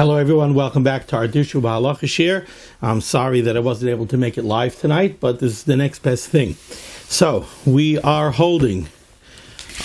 Hello everyone, welcome back to our Dishu B'Halacha Shir. I'm sorry that I wasn't able to make it live tonight, but this is the next best thing. So, we are holding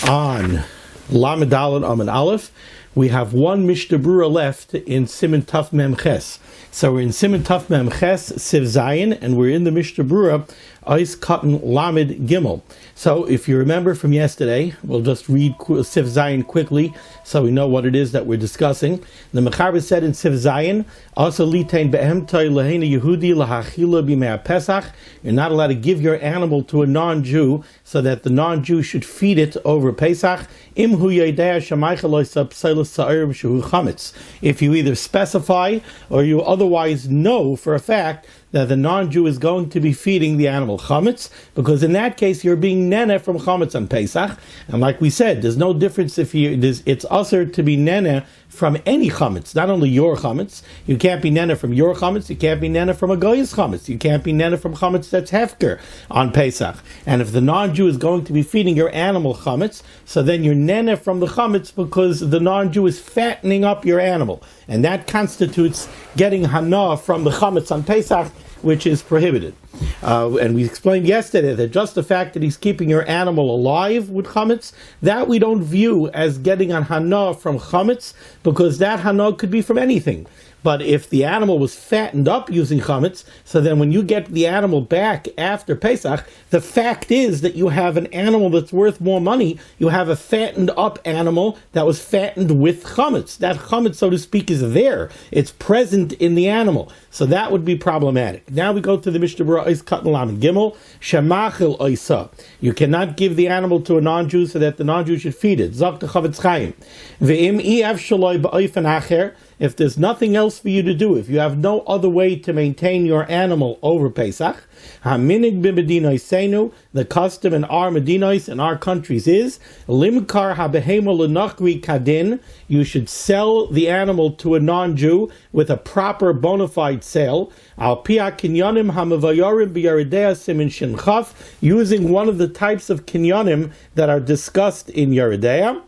on Lamed Daled Amud Aleph. We have one Mishnah Berurah left in Siman Taf Mem Ches. So we're in Siman Taf Mem Ches, Siv Zayin, and we're in the Mishnah Berurah, Ois Katan Lamed Gimel. So if you remember from yesterday, we'll just read Siv Zayin quickly so we know what it is that we're discussing. The Mechaber said in Siv Zayin, also litain behemtoi lehena Yehudi lahachila b'mei Pesach. You're not allowed to give your animal to a non-Jew so that the non-Jew should feed it over Pesach. Imhu yedea shamaycha loisa p'seilas sa'ir b'shehu chametz. If you either specify or you otherwise know for a fact that the non-Jew is going to be feeding the animal chametz, because in that case you're being nene from chametz on Pesach, and like we said, there's no difference if it's usher to be nene from any chametz, not only your chametz. You can't be nene from your chametz, you can't be nene from a goy's chametz, you can't be nene from chametz that's hefker on Pesach. And if the non-Jew is going to be feeding your animal chametz, so then you're nene from the chametz because the non-Jew is fattening up your animal, and that constitutes getting hana from the chametz on Pesach, which is prohibited. And we explained yesterday that just the fact that he's keeping your animal alive with chametz, that we don't view as getting on hana from chametz, because that hana could be from anything. But if the animal was fattened up using chametz, so then when you get the animal back after Pesach, the fact is that you have an animal that's worth more money. You have a fattened up animal that was fattened with chametz. That chametz, so to speak, is there. It's present in the animal. So that would be problematic. Now we go to the Mishnah Berurah, Ois Katan Lamed Gimel, Shemachil Oisa. You cannot give the animal to a non-Jew so that the non-Jew should feed it. Zok the Chavetz Chaim. Ve'im i'av shaloi ba'oifen acher. If there's nothing else for you to do, if you have no other way to maintain your animal over Pesach, haminig b'medinoisenu, the custom in our medinois, in our countries is, limkar habehema l'nachri kadin, you should sell the animal to a non-Jew with a proper bona fide sale, al pia kinyonim hamavayorim b'yaridea simin shinchaf, using one of the types of kinyonim that are discussed in Yaridea.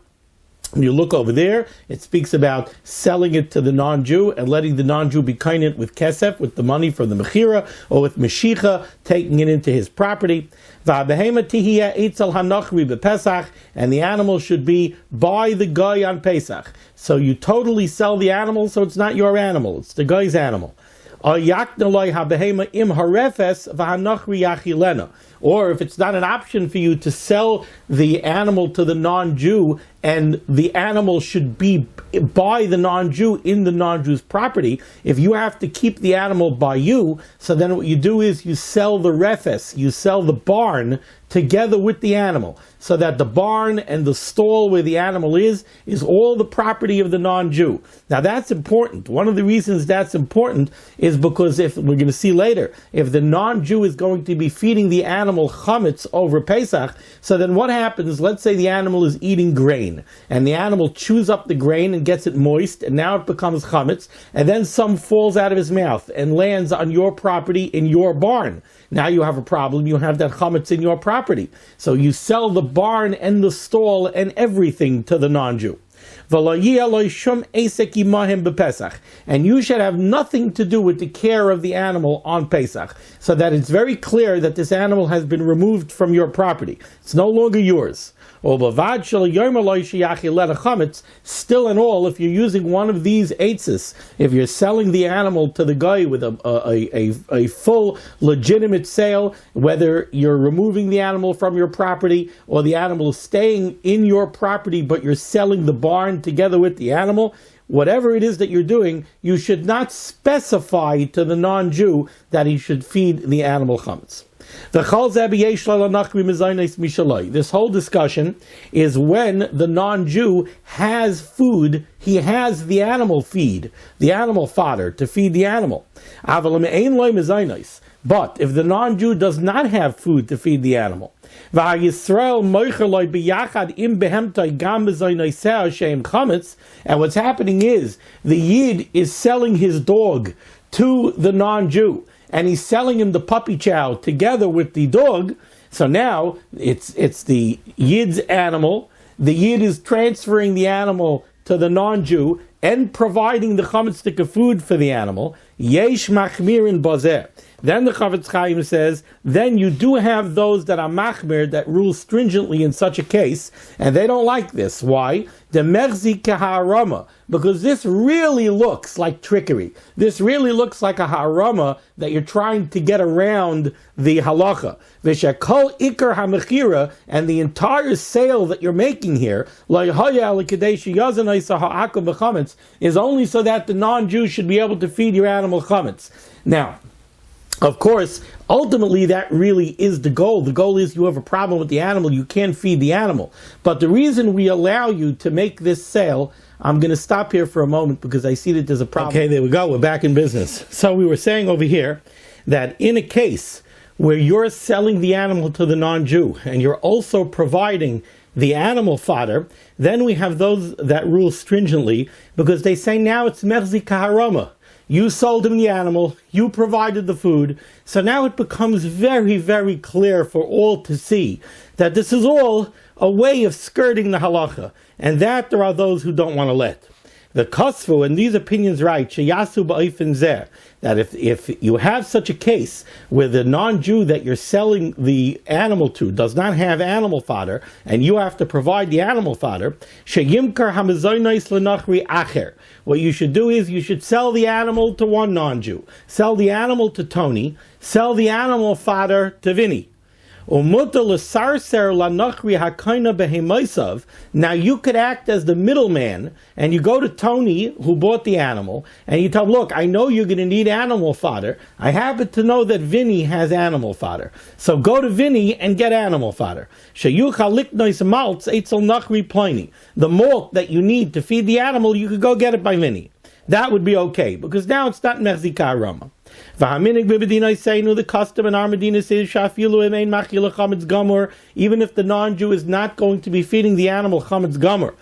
When you look over there, it speaks about selling it to the non-Jew and letting the non-Jew be kainit with kesef, with the money from the mechira, or with meshicha, taking it into his property. And the animal should be by the guy on Pesach. So you totally sell the animal, so it's not your animal, it's the guy's animal. Or if it's not an option for you to sell the animal to the non-Jew, and the animal should be by the non-Jew in the non-Jew's property, if you have to keep the animal by you, so then what you do is you sell the refes, you sell the barn together with the animal, so that the barn and the stall where the animal is all the property of the non-Jew. Now that's important. One of the reasons that's important is because, if we're going to see later, if the non-Jew is going to be feeding the animal chametz over Pesach, so then what happens? Let's say the animal is eating grain, and the animal chews up the grain and gets it moist, and now it becomes chametz, and then some falls out of his mouth and lands on your property in your barn. Now you have a problem. You have that chametz in your property. So you sell the barn and the stall and everything to the non-Jew. And you should have nothing to do with the care of the animal on Pesach, so that it's very clear that this animal has been removed from your property. It's no longer yours. Still and all, if you're using one of these eitzes, if you're selling the animal to the guy with a full legitimate sale, whether you're removing the animal from your property or the animal is staying in your property but you're selling the barn together with the animal, whatever it is that you're doing, you should not specify to the non-Jew that he should feed the animal chametz. This whole discussion is when the non-Jew has food, he has the animal feed, the animal fodder to feed the animal. But if the non-Jew does not have food to feed the animal, and what's happening is the Yid is selling his dog to the non-Jew, and he's selling him the puppy chow together with the dog. So now it's the Yid's animal. The Yid is transferring the animal to the non-Jew, and providing the chametz of food for the animal, yesh machmirin bazeh. Then the Chavetz Chaim says, then you do have those that are machmir, that rule stringently in such a case, and they don't like this. Why? The merzi keharama, because this really looks like trickery. This really looks like a harama that you're trying to get around the halacha. V'shekol ikar hamechira, and the entire sale that you're making here, is only so that the non-Jew should be able to feed your animal chametz. Now, of course, ultimately that really is the goal. The goal is you have a problem with the animal, you can't feed the animal. But the reason we allow you to make this sale, I'm going to stop here for a moment because I see that there's a problem. Okay, there we go. We're back in business. So we were saying over here that in a case where you're selling the animal to the non-Jew and you're also providing the animal fodder, then we have those that rule stringently because they say now it's merzi kaharama. You sold him the animal, you provided the food, so now it becomes very, very clear for all to see that this is all a way of skirting the halacha, and that there are those who don't want to let. The Kosfu, and these opinions right, sheyasu ba'ifin zeh, that if you have such a case where the non-Jew that you're selling the animal to does not have animal fodder, and you have to provide the animal fodder, sheyimkar hamazoynais lenachri acher. What you should do is you should sell the animal to one non-Jew, sell the animal to Tony, sell the animal fodder to Vinny. Now you could act as the middleman, and you go to Tony, who bought the animal, and you tell him, look, I know you're going to need animal fodder. I happen to know that Vinny has animal fodder. So go to Vinny and get animal fodder. The malt that you need to feed the animal, you could go get it by Vinny. That would be okay, because now it's not merzi kaharama. The custom in our Medina says, even if the non-Jew is not going to be feeding the animal chametz gomer,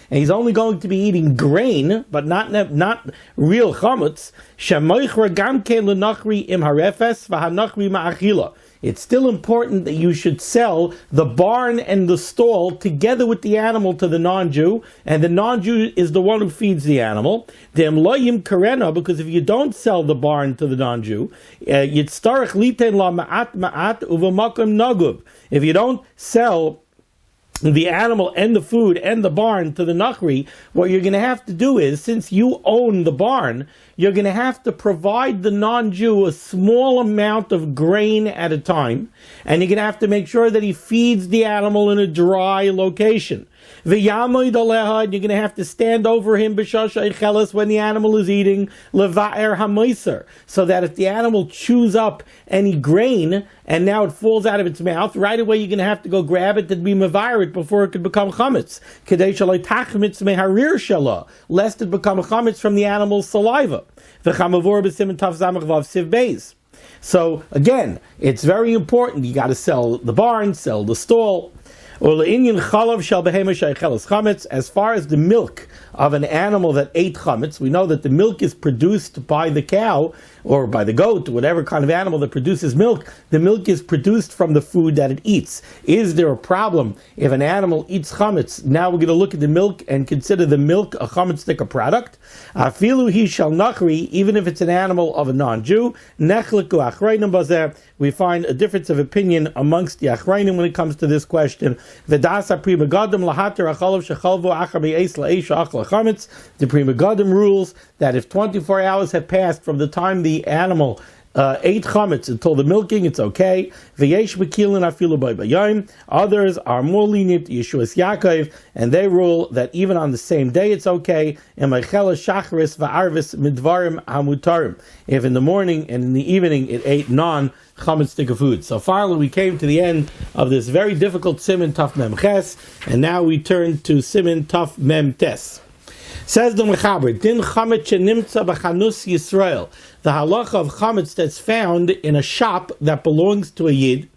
and he's only going to be eating grain, but not real chametz, it's still important that you should sell the barn and the stall together with the animal to the non-Jew, and the non-Jew is the one who feeds the animal. Because if you don't sell the barn to the non-Jew, if you don't sell the animal and the food and the barn to the Nachri, what you're going to have to do is, since you own the barn, you're going to have to provide the non-Jew a small amount of grain at a time, and you're going to have to make sure that he feeds the animal in a dry location. You're going to have to stand over him when the animal is eating, so that if the animal chews up any grain and now it falls out of its mouth, right away you're going to have to go grab it to be mevayer it before it could become chametz, lest it become a chametz from the animal's saliva. So again, it's very important. You got to sell the barn, sell the stall. As far as the milk of an animal that ate chametz, we know that the milk is produced by the cow or by the goat, or whatever kind of animal that produces milk. The milk is produced from the food that it eats. Is there a problem if an animal eats chametz? Now we're going to look at the milk and consider the milk a chametz product. Afilu hi shal nachri, even if it's an animal of a non-Jew, nechleku achrayim bazer. We find a difference of opinion amongst the achrayim when it comes to this question. The Pri Megadim rules that if 24 hours have passed from the time the animal ate chametz until the milking, it's okay. Others are more lenient, Yeshua's Yaakov, and they rule that even on the same day it's okay. If in the morning and in the evening it ate non-chametz food. So finally we came to the end of this very difficult Siman Taf Mem Ches, and now we turn to Siman Taf Mem Tes. Says the Mechaber, Din chametz shenimtza b'chanus Yisrael, the halacha of chametz that's found in a shop that belongs to a yid,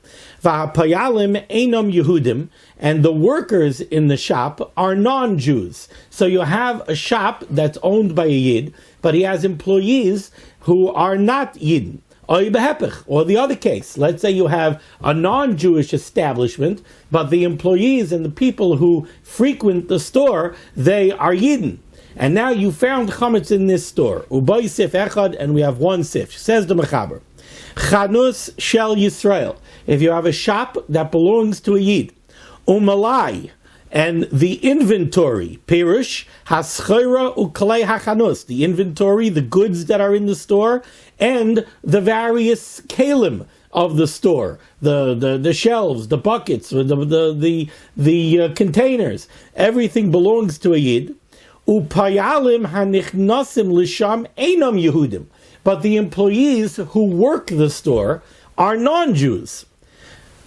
v'hapayalim einam Yehudim, and the workers in the shop are non-Jews. So you have a shop that's owned by a yid, but he has employees who are not yid. Or the other case, let's say you have a non-Jewish establishment, but the employees and the people who frequent the store, they are Yidden. And now you found chametz in this store. Ubay sif echad, and we have one sif. Says the Mechaber. Chanus shel Yisrael. If you have a shop that belongs to a Yid. Umalai. And the inventory, Pirush, Haschera Ukalei Hachanus, the inventory, the goods that are in the store, and the various kalim of the store, the shelves, the buckets, the containers, everything belongs to a Yid. Upayalim hanichnasim lisham einam Yehudim, but the employees who work the store are non-Jews.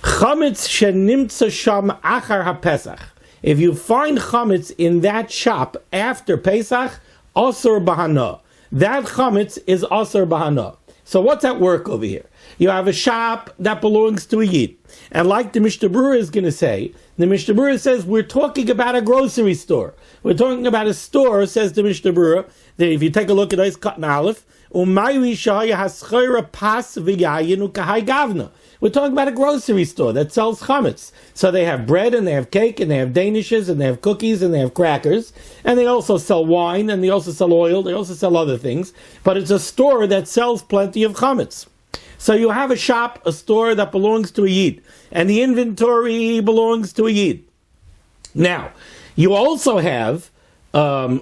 Chametz shenimtza sham achar haPesach. If you find chametz in that shop after Pesach, asur bahana. That chametz is asur bahana. So what's at work over here? You have a shop that belongs to a Yid. And like the Mishnah Berurah is going to say, the Mishnah Berurah says we're talking about a grocery store. We're talking about a store, says the Mishnah Berurah, that if you take a look at Eis Katan Aleph, we're talking about a grocery store that sells chametz. So they have bread and they have cake and they have danishes and they have cookies and they have crackers. And they also sell wine and they also sell oil. They also sell other things. But it's a store that sells plenty of chametz. So you have a shop, a store that belongs to a Yid. And the inventory belongs to a Yid. Now, you also have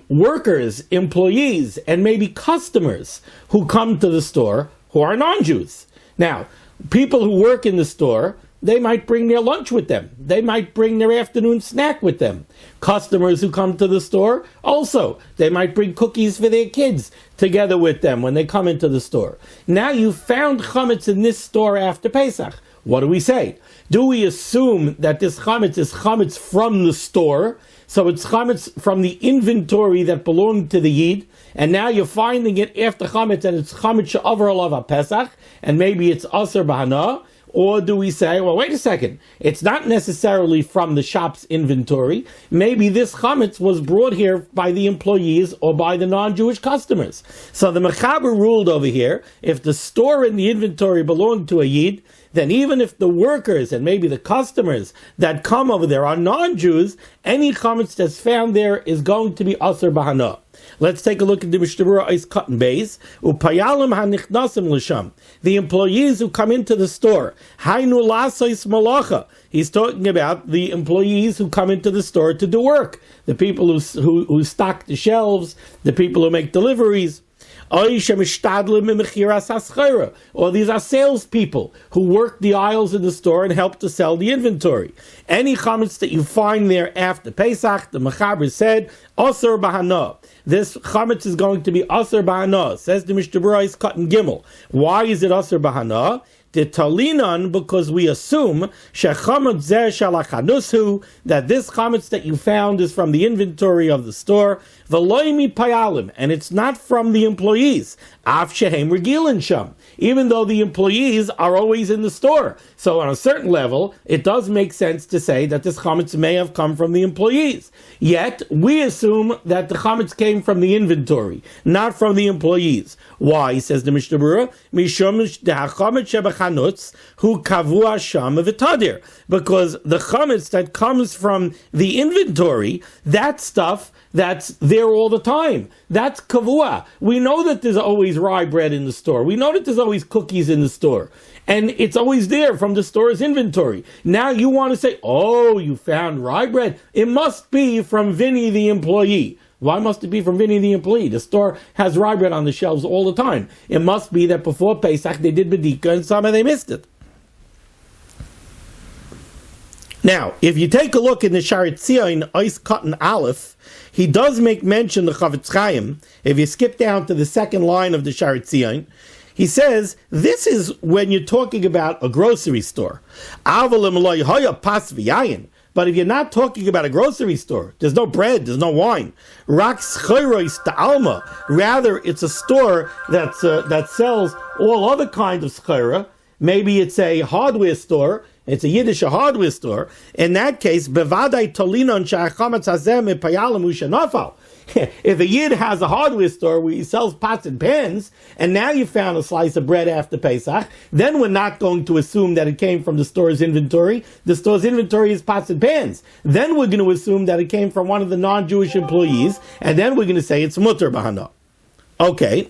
workers, employees, and maybe customers who come to the store who are non-Jews. Now, people who work in the store, they might bring their lunch with them. They might bring their afternoon snack with them. Customers who come to the store, also, they might bring cookies for their kids together with them when they come into the store. Now you found chametz in this store after Pesach. What do we say? Do we assume that this chametz is chametz from the store? So it's chametz from the inventory that belonged to the Yid, and now you're finding it after chametz, and it's chametz she'avar alav Pesach, and maybe it's aser bahana. Or do we say, well, wait a second, it's not necessarily from the shop's inventory. Maybe this chametz was brought here by the employees or by the non-Jewish customers. So the Mechaber ruled over here, if the store and the inventory belonged to a Yid, then even if the workers and maybe the customers that come over there are non-Jews, any chametz that's found there is going to be aser bahana. Let's take a look at the Mishnah Berurah Eis Katan Beis. Upayalim hanichnasim l'sham. The employees who come into the store. Hainu lasois malacha. He's talking about the employees who come into the store to do work. The people who stock the shelves. The people who make deliveries. Or these are salespeople who work the aisles in the store and help to sell the inventory. Any chametz that you find there after Pesach, the Mechaber said, Asur Bahana. This chametz is going to be Asur Bahana, says the Mishnah Berurah Eis Katan Gimel. Why is it Asur Bahana? The talinan, because we assume shechametz zeh shalachanushu, that this chametz that you found is from the inventory of the store, v'loimi payalim, and it's not from the employees. Af shehem regilin sham, even though the employees are always in the store. So on a certain level, it does make sense to say that this chametz may have come from the employees. Yet we assume that the chametz came from the inventory, not from the employees. Why, says the Mishnah Berurah, mishum dehachametz shebachanutz hu kavua sham v'tadir, because the chametz that comes from the inventory, that stuff that's there all the time. That's kavua. We know that there's always rye bread in the store. We know that there's always cookies in the store. And it's always there from the store's inventory. Now you want to say, oh, you found rye bread. It must be from Vinny the employee. Why must it be from Vinny the employee? The store has rye bread on the shelves all the time. It must be that before Pesach they did Bedika and somehow they missed it. Now, if you take a look in the Sharet Tzion, Eis Katan Aleph, he does make mention the Chavetz Chaim. If you skip down to the second line of the Sharet Tzion, he says, this is when you're talking about a grocery store. But if you're not talking about a grocery store, there's no bread, there's no wine. Rather, it's a store that sells all other kinds of schera. Maybe it's a hardware store. it's a Yiddish hardware store, in that case, bevadai tolinon sha'achametz hazeh mipayalim ushanafal. If a Yid has a hardware store where he sells pots and pans, and now you found a slice of bread after Pesach, then we're not going to assume that it came from the store's inventory. The store's inventory is pots and pans. Then we're going to assume that it came from one of the non-Jewish employees, and then we're going to say it's mutter b'hana. Okay.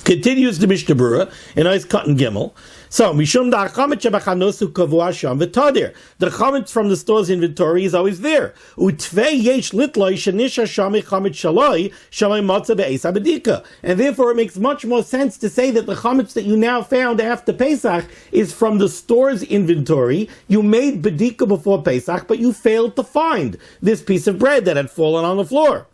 Continues the Mishnah Berurah in Ois Cotton Gimel. So, Mishum da chametz shebachanosu kavua sham v'tadir. The chametz from the store's inventory is always there. Utvei yesh litloi shenisha shami chametz shaloi shaloi matzah be'es abedika. And therefore it makes much more sense to say that the chametz that you now found after Pesach is from the store's inventory. You made bedika before Pesach, but you failed to find this piece of bread that had fallen on the floor.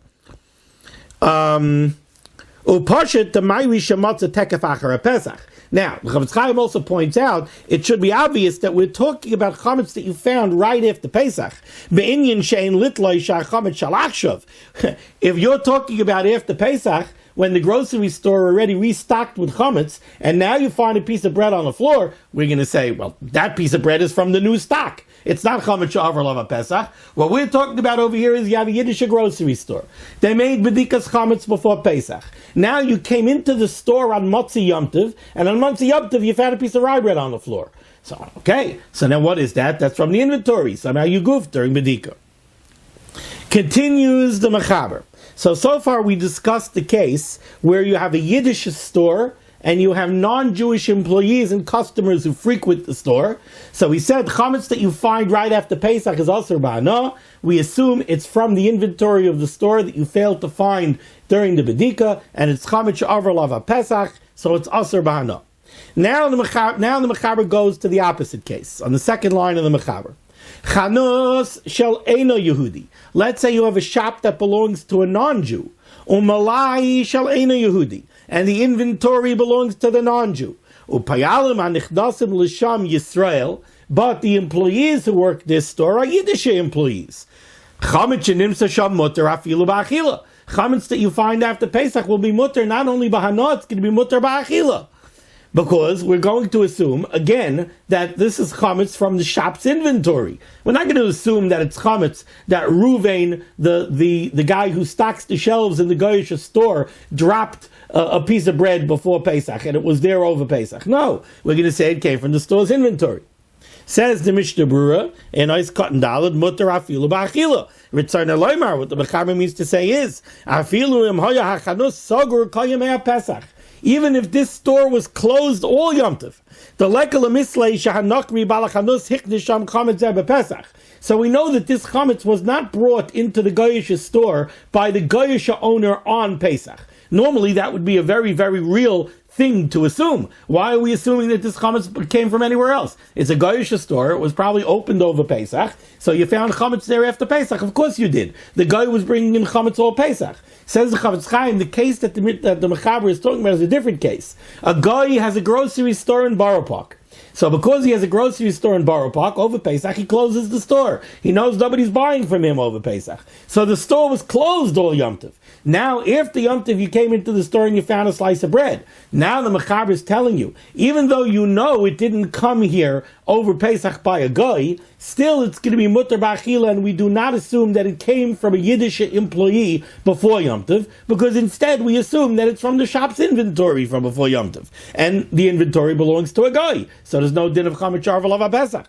Upashet the Mayri Shematza Tekef Achar Pesach. Now, the Chavetz Chaim also points out it should be obvious that we're talking about chametz that you found right after Pesach. Be'inyan she'en litloi sha'chametz shalachshav. If you're talking about after Pesach, when the grocery store already restocked with chametz, and now you find a piece of bread on the floor, we're going to say, well, that piece of bread is from the new stock. It's not chametz sha'avar lava Pesach. What we're talking about over here is you have a Yiddish grocery store. They made bedikas chametz before Pesach. Now you came into the store on Motzi Yom Tov, and on Motzi Yom Tov you found a piece of rye bread on the floor. So, okay. So now what is that? That's from the inventory. Somehow you goofed during bedika. Continues the Mechaber. So far we discussed the case where you have a Yiddish store and you have non-Jewish employees and customers who frequent the store. So we said chametz that you find right after Pesach is asur b'hana. We assume it's from the inventory of the store that you failed to find during the bedika, and it's chametz she'avar lava Pesach, so it's asur b'hana. Now the Mechaber goes to the opposite case, on the second line of the Mechaber. Chanos shel eino Yehudi. Let's say you have a shop that belongs to a non-Jew. Umalai shel eino Yehudi. And the inventory belongs to the non-Jew. Upayalim anichnasim l'sham Yisrael. But the employees who work this store are Yiddish employees. Chametz shenimsa sham mutter afilu ba'achila. Chametz that you find after Pesach will be mutter not only b'hana, it's going to be mutter ba'achila. Because we're going to assume, again, that this is chametz from the shop's inventory. We're not going to assume that it's chametz that Ruvain, the guy who stocks the shelves in the Goyish store, dropped a piece of bread before Pesach, and it was there over Pesach. No, we're going to say it came from the store's inventory. Says the Mishnah Berurah, in Ois Cotton Daled, mutter afilu ba'achila. Ritzarna loymar, what the Mechaber means to say is, afilu im hoya hachanus sagur kayamei Pesach. Even if this store was closed all Yom Tov. The lekel mislei shahanokri balachanus hiknisham chametz Pesach. So we know that this chametz was not brought into the Goyish store by the Goyish owner on Pesach. Normally that would be a very, very real thing to assume. Why are we assuming that this chametz came from anywhere else? It's a Goyish store. It was probably opened over Pesach. So you found chametz there after Pesach. Of course you did. The guy was bringing in chametz all Pesach. Says the Chavetz Chaim, the case that the Mechaber is talking about is a different case. A guy has a grocery store in Borough Park. So because he has a grocery store in Borough Park, over Pesach, he closes the store. He knows nobody's buying from him over Pesach. So the store was closed all Yom Tov. Now, after Yom Tov, you came into the store and you found a slice of bread. Now the Mechaber is telling you, even though you know it didn't come here over Pesach by a guy, still it's going to be mutter ba'achila, and we do not assume that it came from a Yiddish employee before Yom Tov, because instead we assume that it's from the shop's inventory from before Yom Tov. And the inventory belongs to a guy. So there's no din of chametz she'avar lava Pesach.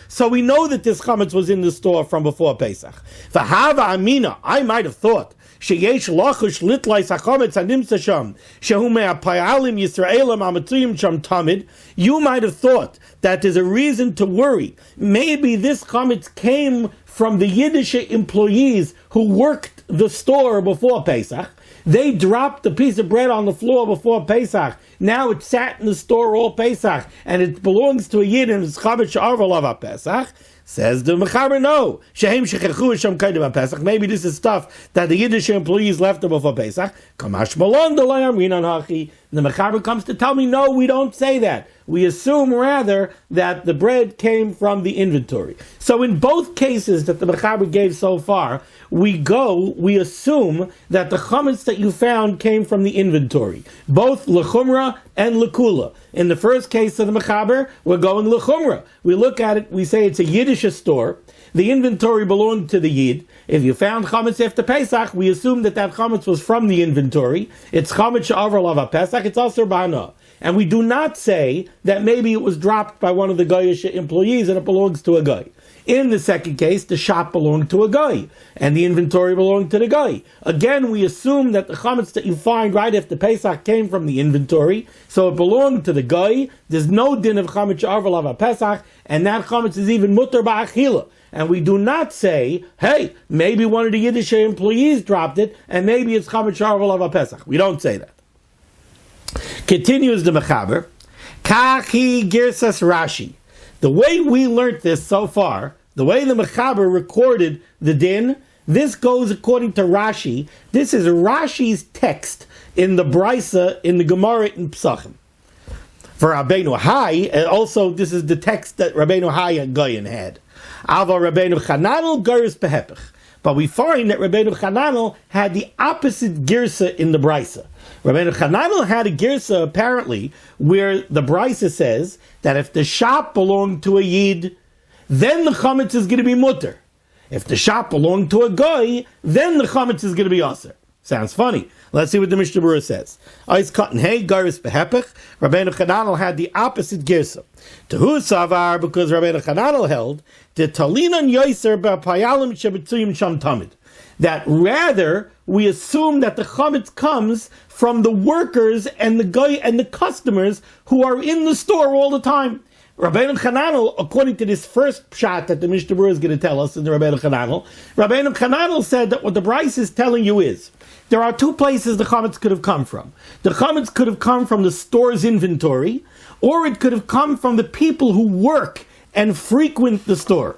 So we know that this chametz was in the store from before Pesach. I might have thought שיש לחוש ליטלייס החומץ הנמצא שם, שהוא מהפעלים ישראלים המצויים שם תמיד, you might have thought that there's a reason to worry. Maybe this chametz came from the Yiddish employees who worked the store before Pesach. They dropped a piece of bread on the floor before Pesach. Now it sat in the store all Pesach, and it belongs to a Yid, and it's chametz she'avar lava Pesach. Says the Mechaber, no. Maybe this is stuff that the Yiddish employees left before Pesach. The Mechaber comes to tell me, no, we don't say that. We assume rather that the bread came from the inventory. So in both cases that the Mechaber gave so far, we assume that the chametz that you found came from the inventory. Both lechumra and lekula. In the first case of the Mechaber, we're going l'chumra. We look at it, we say it's a Yiddish store. The inventory belonged to the Yid. If you found chametz after Pesach, we assume that chametz was from the inventory. It's chametz she'avar lava Pesach. It's aser b'hana. And we do not say that maybe it was dropped by one of the Goyish employees and it belongs to a guy. In the second case, the shop belonged to a guy, and the inventory belonged to the guy. Again, we assume that the chametz that you find right after Pesach came from the inventory, so it belonged to the guy. There's no din of chametz she'avar lava Pesach, and that chametz is even mutter ba'achila. And we do not say, hey, maybe one of the Yiddish employees dropped it, and maybe it's chametz she'avar lava Pesach. We don't say that. Continues the Mechaber, Kachi Girsas Rashi. The way we learnt this so far, the way the Mechaber recorded the din, this goes according to Rashi. This is Rashi's text in the Brisa, in the Gemara in Psachim. For Rabbeinu Hai, and also this is the text that Rabbeinu Hai and Goyen had. Ava Rabbeinu Chananel Geris Behepech. But we find that Rabbeinu Chananel had the opposite girsa in the Brisa. Rabbeinu Chananel had a girsa, apparently, where the Brisa says that if the shop belonged to a Yid, then the chametz is going to be mutter. If the shop belonged to a Goy, then the chametz is going to be aser. Sounds funny. Let's see what the Mishnah Berurah says. Ois cotton hey garis behepech. Rabbeinu Chananel had the opposite girsa. Tehu savar, because Rabbeinu Chananel held the talinan yoiser ba'payalim shebetzuyim sham tamid. That rather we assume that the chametz comes from the workers and the guy and the customers who are in the store all the time. Rabbeinu Chananel, according to this first pshat that the Mishnah Berurah is going to tell us in the Rabbeinu Chananel said that what the Bryce is telling you is there are two places the chametz could have come from. The chametz could have come from the store's inventory, or it could have come from the people who work and frequent the store.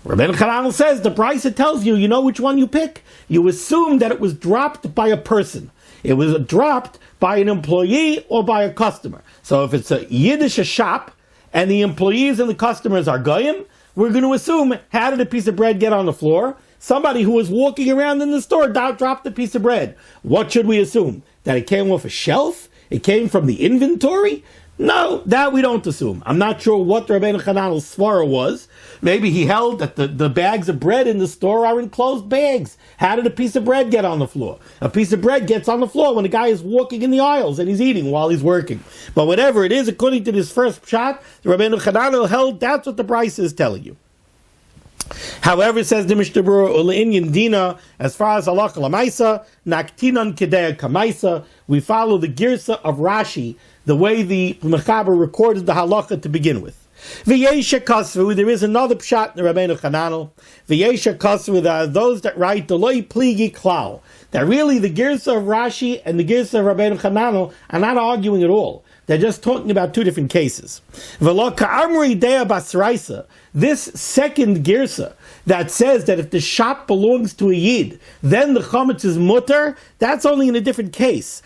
Rabbeinu Chananel says the Bryce tells you, you know which one you pick. You assume that it was dropped by a person. It was dropped by an employee or by a customer. So if it's a Yiddish shop, and the employees and the customers are goyim, we're going to assume, how did a piece of bread get on the floor? Somebody who was walking around in the store dropped a piece of bread. What should we assume? That it came off a shelf? It came from the inventory? No, that we don't assume. I'm not sure what Rabbeinu Chananel's svara was. Maybe he held that the bags of bread in the store are enclosed bags. How did a piece of bread get on the floor? A piece of bread gets on the floor when a guy is walking in the aisles and he's eating while he's working. But whatever it is, according to this first shot, Rabbeinu Chananel held that's what the Bryce is telling you. However, says the Mishnah Berurah, Ule'inyan Dina, as far as halacha l'maisa, naktinan kedei kamaisa, we follow the girsa of Rashi, the way the Mechaber recorded the halacha to begin with. V'yesha kasvu, there is another pshat in the Rabbeinu Chananel. V'yesha kasvu, there are those that write the loy pligi klal, that really the girsa of Rashi and the girsa of Rabbeinu Chananel are not arguing at all. They're just talking about two different cases. This second girsa that says that if the shop belongs to a Yid, then the chametz is mutter, that's only in a different case.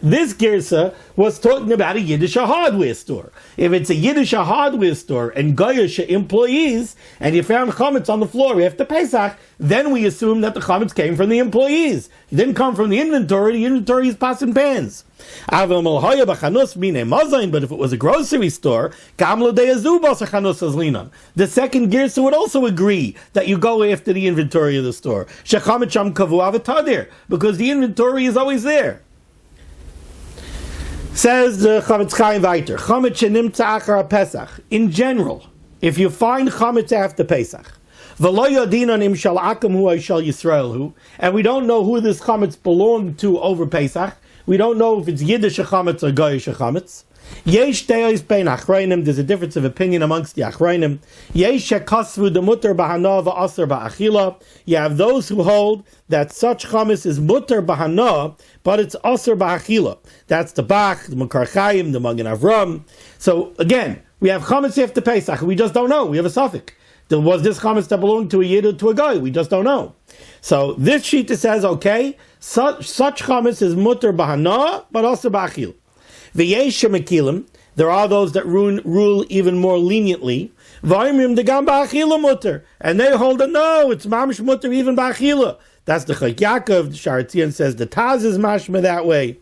This girsa was talking about a Yiddish hardware store. If it's a Yiddish hardware store and Goyish employees, and you found chametz on the floor after Pesach, then we assume that the chametz came from the employees. It didn't come from the inventory is pots and pans. But if it was a grocery store, the second girsa would also agree that you go after the inventory of the store. Because the inventory is always there. Says the Chametz Chaim weiter, Chametz shenimtza achar Pesach. In general, if you find chametz after Pesach, v'lo yodinan im shal akam hu ay shal Yisrael hu, and we don't know who this chametz belonged to over Pesach, we don't know if it's Yiddish chametz or Goyish chametz. Yesh deis bein achrayim, there's a difference of opinion amongst the achrayim. Yesh shekasvu the mutter b'hana v'aser b'achila. You have those who hold that such chametz is mutter b'hana, but it's aser b'achila. That's the Bach, the Makar Chaim, the Magen Avram. So again, we have chametz after Pesach. We just don't know. We have a suffix. Was this chametz that belonged to a Yid or to a guy? We just don't know. So this shita says, okay, such chametz is mutter b'hana, but aser b'achila. V'yesh mekilim, there are those that rule even more leniently. V'ayimim degam ba'achila mutter, and they hold that no, it's mamish mutter even ba'achila. That's the Chayk Yaakov. The Sharatzian says the Taz is mashma that way.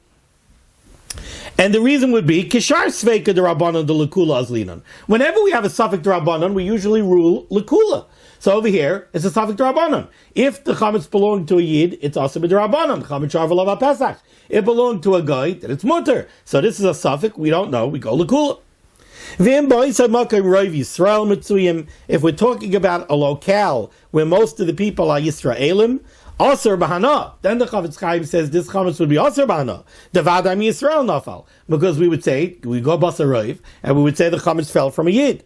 And the reason would be Kishar Sveika de Rabbanon de Lekula Azlinon. Whenever we have a suffix de Rabbanon, we usually rule Lekula. So over here, it's a suffix de Rabbanon. If the chametz belonged to a Yid, it's also de Rabbanon. Chametz Sharvalav Pesach. It belonged to a guy, then it's mutter. So this is a suffix, we don't know, we go Lekula. If we're talking about a locale where most of the people are Yisraelim, Aser Bahana, then the Chavetz Chaim says this chametz would be Aser Bahana. The Vadam Yisrael Nafal. Because we would say, we go Basar Roiv, and we would say the chametz fell from a Yid.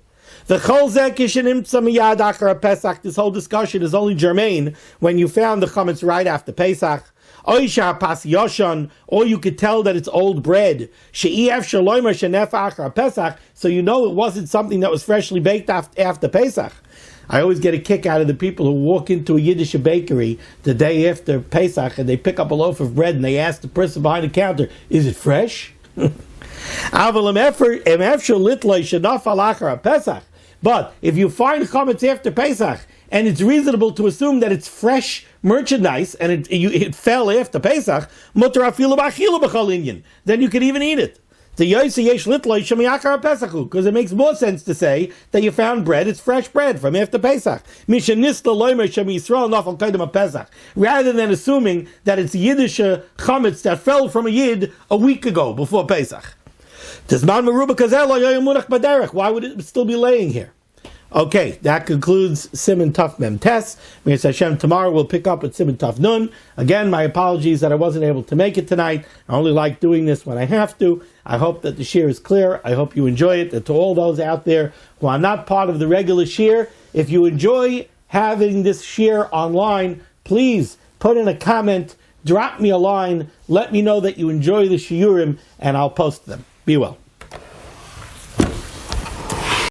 The Chol Zekishin Imtza Miyad Achar Pesach, this whole discussion is only germane when you found the chametz right after Pesach. Oisha Pas Yoshan, or you could tell that it's old bread. She'ef Shaloimer Shenefa Achar Pesach, so you know it wasn't something that was freshly baked after Pesach. I always get a kick out of the people who walk into a Yiddish bakery the day after Pesach and they pick up a loaf of bread and they ask the person behind the counter, is it fresh? But if you find chametz after Pesach and it's reasonable to assume that it's fresh merchandise and it fell after Pesach, then you can even eat it. Because it makes more sense to say that you found bread, it's fresh bread from after Pesach. Rather than assuming that it's Yiddish chametz that fell from a Yid a week ago, before Pesach. Why would it still be laying here? Okay, that concludes Siman Taf Mem Tes. Me'ez Hashem, tomorrow we'll pick up with Siman Taf Nun. Again, my apologies that I wasn't able to make it tonight. I only like doing this when I have to. I hope that the shir is clear. I hope you enjoy it. And to all those out there who are not part of the regular shir, if you enjoy having this shir online, please put in a comment, drop me a line, let me know that you enjoy the shiurim, and I'll post them. Be well.